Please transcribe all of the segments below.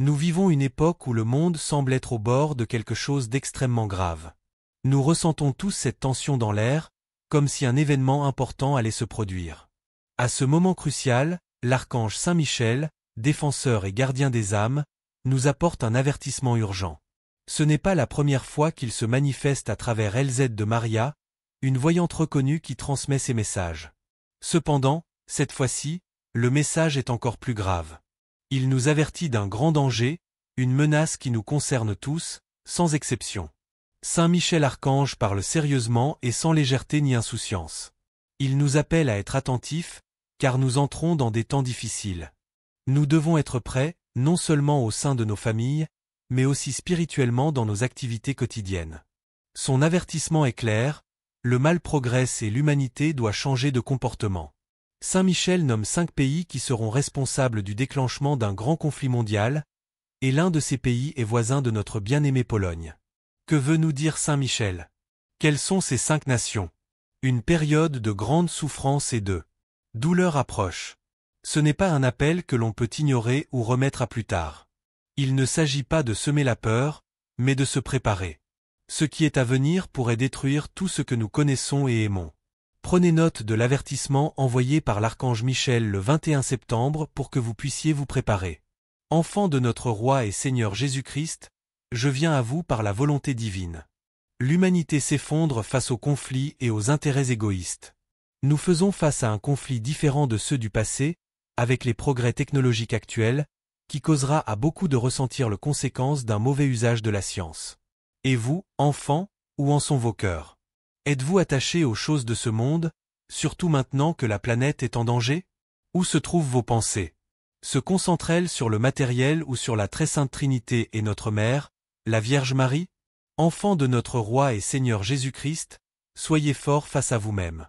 Nous vivons une époque où le monde semble être au bord de quelque chose d'extrêmement grave. Nous ressentons tous cette tension dans l'air, comme si un événement important allait se produire. À ce moment crucial, l'archange Saint Michel, défenseur et gardien des âmes, nous apporte un avertissement urgent. Ce n'est pas la première fois qu'il se manifeste à travers LZ de Maria, une voyante reconnue qui transmet ses messages. Cependant, cette fois-ci, le message est encore plus grave. Il nous avertit d'un grand danger, une menace qui nous concerne tous, sans exception. Saint Michel Archange parle sérieusement et sans légèreté ni insouciance. Il nous appelle à être attentifs, car nous entrons dans des temps difficiles. Nous devons être prêts, non seulement au sein de nos familles, mais aussi spirituellement dans nos activités quotidiennes. Son avertissement est clair, le mal progresse et l'humanité doit changer de comportement. Saint Michel nomme 5 pays qui seront responsables du déclenchement d'un grand conflit mondial, et l'un de ces pays est voisin de notre bien-aimée Pologne. Que veut nous dire Saint Michel? Quelles sont ces 5 nations? Une période de grande souffrance et de douleur approche. Ce n'est pas un appel que l'on peut ignorer ou remettre à plus tard. Il ne s'agit pas de semer la peur, mais de se préparer. Ce qui est à venir pourrait détruire tout ce que nous connaissons et aimons. Prenez note de l'avertissement envoyé par l'archange Michel le 21 septembre pour que vous puissiez vous préparer. Enfants de notre Roi et Seigneur Jésus-Christ, je viens à vous par la volonté divine. L'humanité s'effondre face aux conflits et aux intérêts égoïstes. Nous faisons face à un conflit différent de ceux du passé, avec les progrès technologiques actuels, qui causera à beaucoup de ressentir les conséquences d'un mauvais usage de la science. Et vous, enfants, où en sont vos cœurs? Êtes-vous attachés aux choses de ce monde, surtout maintenant que la planète est en danger? Où se trouvent vos pensées? Se concentrent-elles sur le matériel ou sur la très sainte Trinité et notre Mère, la Vierge Marie? Enfants de notre Roi et Seigneur Jésus-Christ, soyez forts face à vous-même.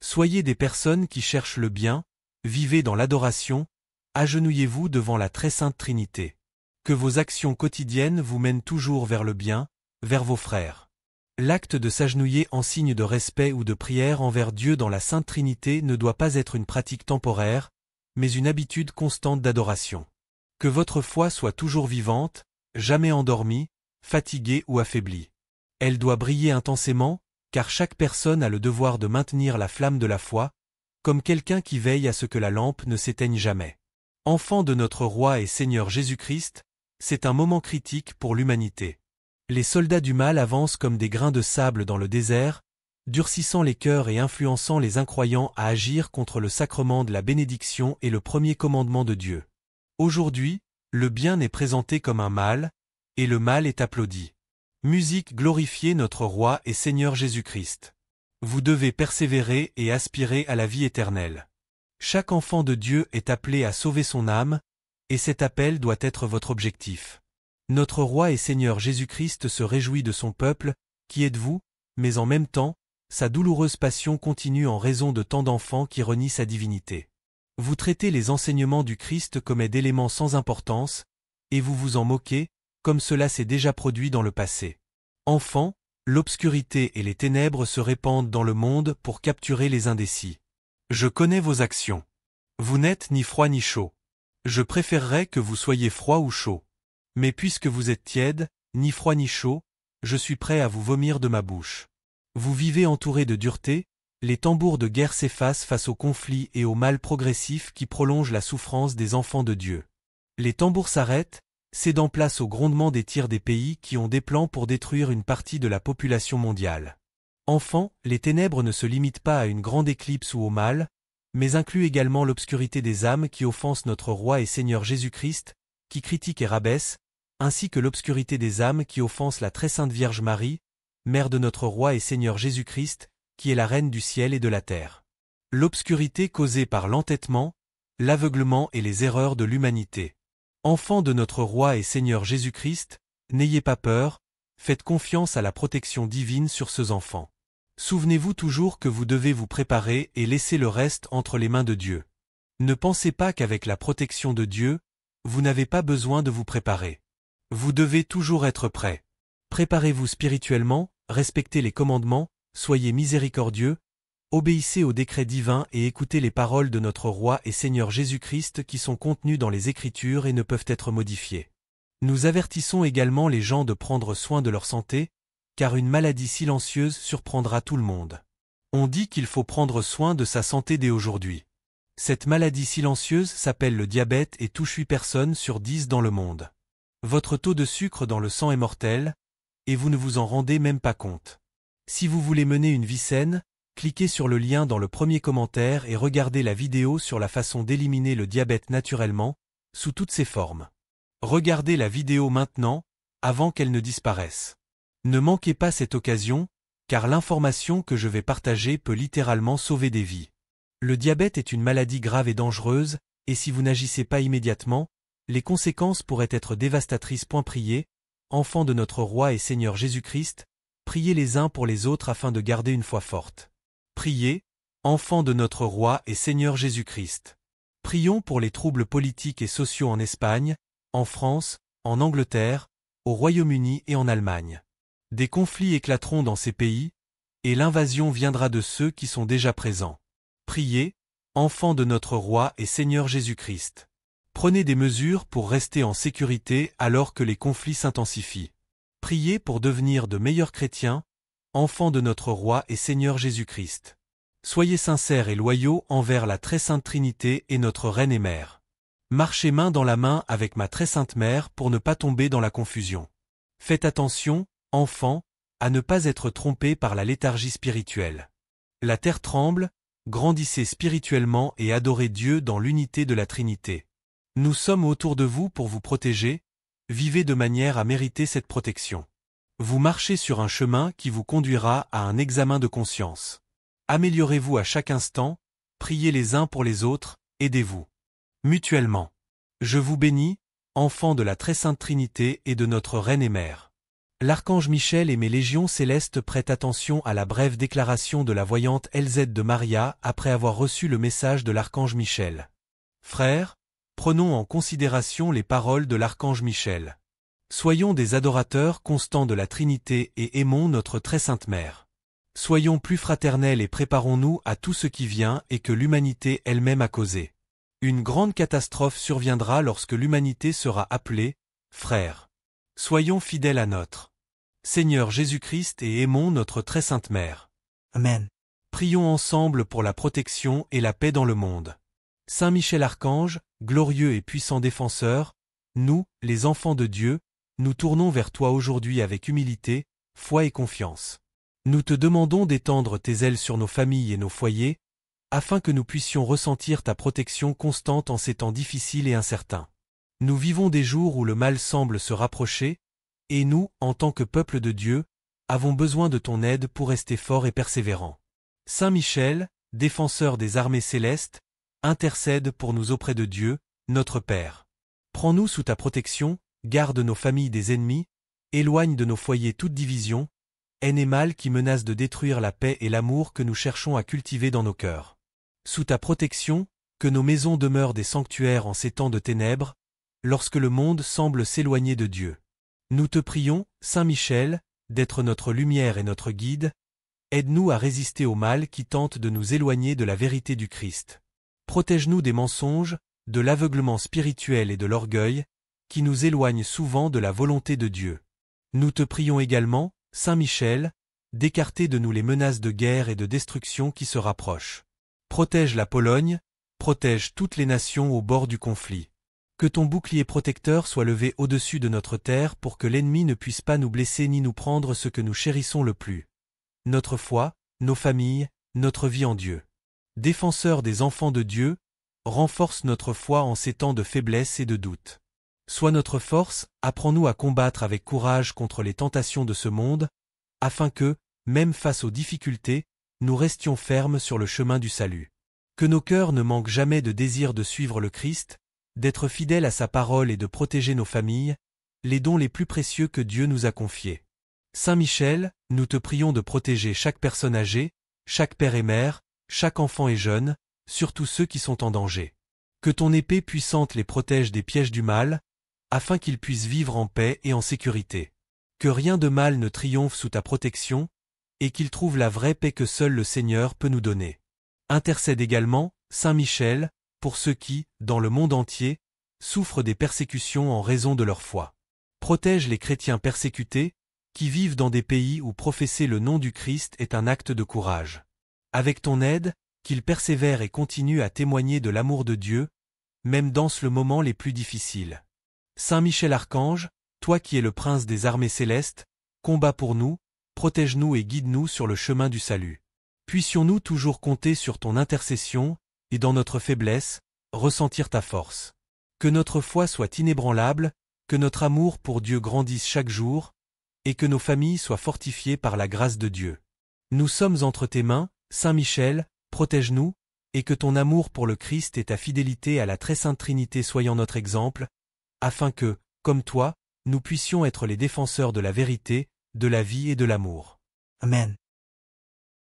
Soyez des personnes qui cherchent le bien, vivez dans l'adoration, agenouillez-vous devant la très sainte Trinité. Que vos actions quotidiennes vous mènent toujours vers le bien, vers vos frères. L'acte de s'agenouiller en signe de respect ou de prière envers Dieu dans la Sainte Trinité ne doit pas être une pratique temporaire, mais une habitude constante d'adoration. Que votre foi soit toujours vivante, jamais endormie, fatiguée ou affaiblie. Elle doit briller intensément, car chaque personne a le devoir de maintenir la flamme de la foi, comme quelqu'un qui veille à ce que la lampe ne s'éteigne jamais. Enfants de notre Roi et Seigneur Jésus-Christ, c'est un moment critique pour l'humanité. Les soldats du mal avancent comme des grains de sable dans le désert, durcissant les cœurs et influençant les incroyants à agir contre le sacrement de la bénédiction et le premier commandement de Dieu. Aujourd'hui, le bien est présenté comme un mal, et le mal est applaudi. Musique, glorifiez notre Roi et Seigneur Jésus-Christ. Vous devez persévérer et aspirer à la vie éternelle. Chaque enfant de Dieu est appelé à sauver son âme, et cet appel doit être votre objectif. Notre Roi et Seigneur Jésus-Christ se réjouit de son peuple, qui êtes vous, mais en même temps, sa douloureuse passion continue en raison de tant d'enfants qui renient sa divinité. Vous traitez les enseignements du Christ comme d'éléments sans importance, et vous vous en moquez, comme cela s'est déjà produit dans le passé. Enfants, l'obscurité et les ténèbres se répandent dans le monde pour capturer les indécis. Je connais vos actions. Vous n'êtes ni froid ni chaud. Je préférerais que vous soyez froid ou chaud. Mais puisque vous êtes tiède, ni froid ni chaud, je suis prêt à vous vomir de ma bouche. Vous vivez entouré de dureté, les tambours de guerre s'effacent face aux conflits et au mal progressif qui prolonge la souffrance des enfants de Dieu. Les tambours s'arrêtent, cédant place au grondement des tirs des pays qui ont des plans pour détruire une partie de la population mondiale. Enfants, les ténèbres ne se limitent pas à une grande éclipse ou au mal, mais incluent également l'obscurité des âmes qui offensent notre Roi et Seigneur Jésus-Christ, qui critiquent et rabaissent, ainsi que l'obscurité des âmes qui offensent la très sainte Vierge Marie, Mère de notre Roi et Seigneur Jésus-Christ, qui est la Reine du ciel et de la terre. L'obscurité causée par l'entêtement, l'aveuglement et les erreurs de l'humanité. Enfants de notre Roi et Seigneur Jésus-Christ, n'ayez pas peur, faites confiance à la protection divine sur ces enfants. Souvenez-vous toujours que vous devez vous préparer et laisser le reste entre les mains de Dieu. Ne pensez pas qu'avec la protection de Dieu, vous n'avez pas besoin de vous préparer. Vous devez toujours être prêt. Préparez-vous spirituellement, respectez les commandements, soyez miséricordieux, obéissez aux décrets divins et écoutez les paroles de notre Roi et Seigneur Jésus-Christ qui sont contenues dans les Écritures et ne peuvent être modifiées. Nous avertissons également les gens de prendre soin de leur santé, car une maladie silencieuse surprendra tout le monde. On dit qu'il faut prendre soin de sa santé dès aujourd'hui. Cette maladie silencieuse s'appelle le diabète et touche 8 personnes sur 10 dans le monde. Votre taux de sucre dans le sang est mortel, et vous ne vous en rendez même pas compte. Si vous voulez mener une vie saine, cliquez sur le lien dans le premier commentaire et regardez la vidéo sur la façon d'éliminer le diabète naturellement, sous toutes ses formes. Regardez la vidéo maintenant, avant qu'elle ne disparaisse. Ne manquez pas cette occasion, car l'information que je vais partager peut littéralement sauver des vies. Le diabète est une maladie grave et dangereuse, et si vous n'agissez pas immédiatement, les conséquences pourraient être dévastatrices. Priez, enfants de notre Roi et Seigneur Jésus-Christ, priez les uns pour les autres afin de garder une foi forte. Priez, enfants de notre Roi et Seigneur Jésus-Christ. Prions pour les troubles politiques et sociaux en Espagne, en France, en Angleterre, au Royaume-Uni et en Allemagne. Des conflits éclateront dans ces pays, et l'invasion viendra de ceux qui sont déjà présents. Priez, enfants de notre Roi et Seigneur Jésus-Christ. Prenez des mesures pour rester en sécurité alors que les conflits s'intensifient. Priez pour devenir de meilleurs chrétiens, enfants de notre Roi et Seigneur Jésus-Christ. Soyez sincères et loyaux envers la très sainte Trinité et notre Reine et Mère. Marchez main dans la main avec ma très sainte Mère pour ne pas tomber dans la confusion. Faites attention, enfants, à ne pas être trompés par la léthargie spirituelle. La terre tremble, grandissez spirituellement et adorez Dieu dans l'unité de la Trinité. Nous sommes autour de vous pour vous protéger, vivez de manière à mériter cette protection. Vous marchez sur un chemin qui vous conduira à un examen de conscience. Améliorez-vous à chaque instant, priez les uns pour les autres, aidez-vous. Mutuellement. Je vous bénis, enfants de la très sainte Trinité et de notre Reine et Mère. L'archange Michel et mes légions célestes prêtent attention à la brève déclaration de la voyante LZ de Maria après avoir reçu le message de l'archange Michel. Frères, prenons en considération les paroles de l'archange Michel. Soyons des adorateurs constants de la Trinité et aimons notre très sainte Mère. Soyons plus fraternels et préparons-nous à tout ce qui vient et que l'humanité elle-même a causé. Une grande catastrophe surviendra lorsque l'humanité sera appelée « frères ». Soyons fidèles à notre Seigneur Jésus-Christ et aimons notre très sainte Mère. Amen. Prions ensemble pour la protection et la paix dans le monde. Saint Michel Archange, glorieux et puissant défenseur, nous, les enfants de Dieu, nous tournons vers toi aujourd'hui avec humilité, foi et confiance. Nous te demandons d'étendre tes ailes sur nos familles et nos foyers, afin que nous puissions ressentir ta protection constante en ces temps difficiles et incertains. Nous vivons des jours où le mal semble se rapprocher, et nous, en tant que peuple de Dieu, avons besoin de ton aide pour rester forts et persévérants. Saint Michel, défenseur des armées célestes, intercède pour nous auprès de Dieu, notre Père. Prends-nous sous ta protection, garde nos familles des ennemis, éloigne de nos foyers toute division, haine et mal qui menacent de détruire la paix et l'amour que nous cherchons à cultiver dans nos cœurs. Sous ta protection, que nos maisons demeurent des sanctuaires en ces temps de ténèbres, lorsque le monde semble s'éloigner de Dieu. Nous te prions, Saint Michel, d'être notre lumière et notre guide, aide-nous à résister au mal qui tente de nous éloigner de la vérité du Christ. Protège-nous des mensonges, de l'aveuglement spirituel et de l'orgueil, qui nous éloignent souvent de la volonté de Dieu. Nous te prions également, Saint Michel, d'écarter de nous les menaces de guerre et de destruction qui se rapprochent. Protège la Pologne, protège toutes les nations au bord du conflit. Que ton bouclier protecteur soit levé au-dessus de notre terre pour que l'ennemi ne puisse pas nous blesser ni nous prendre ce que nous chérissons le plus. Notre foi, nos familles, notre vie en Dieu. Défenseur des enfants de Dieu, renforce notre foi en ces temps de faiblesse et de doute. Sois notre force, apprends-nous à combattre avec courage contre les tentations de ce monde, afin que, même face aux difficultés, nous restions fermes sur le chemin du salut. Que nos cœurs ne manquent jamais de désir de suivre le Christ, d'être fidèles à sa parole et de protéger nos familles, les dons les plus précieux que Dieu nous a confiés. Saint Michel, nous te prions de protéger chaque personne âgée, chaque père et mère, chaque enfant et jeune, surtout ceux qui sont en danger. Que ton épée puissante les protège des pièges du mal, afin qu'ils puissent vivre en paix et en sécurité. Que rien de mal ne triomphe sous ta protection, et qu'ils trouvent la vraie paix que seul le Seigneur peut nous donner. Intercède également, Saint Michel, pour ceux qui, dans le monde entier, souffrent des persécutions en raison de leur foi. Protège les chrétiens persécutés, qui vivent dans des pays où professer le nom du Christ est un acte de courage. Avec ton aide, qu'ils persévèrent et continuent à témoigner de l'amour de Dieu, même dans le moment les plus difficiles. Saint Michel Archange, toi qui es le prince des armées célestes, combat pour nous, protège-nous et guide-nous sur le chemin du salut. Puissions-nous toujours compter sur ton intercession, et dans notre faiblesse, ressentir ta force. Que notre foi soit inébranlable, que notre amour pour Dieu grandisse chaque jour, et que nos familles soient fortifiées par la grâce de Dieu. Nous sommes entre tes mains, Saint Michel, protège-nous, et que ton amour pour le Christ et ta fidélité à la très sainte Trinité soient notre exemple, afin que, comme toi, nous puissions être les défenseurs de la vérité, de la vie et de l'amour. Amen.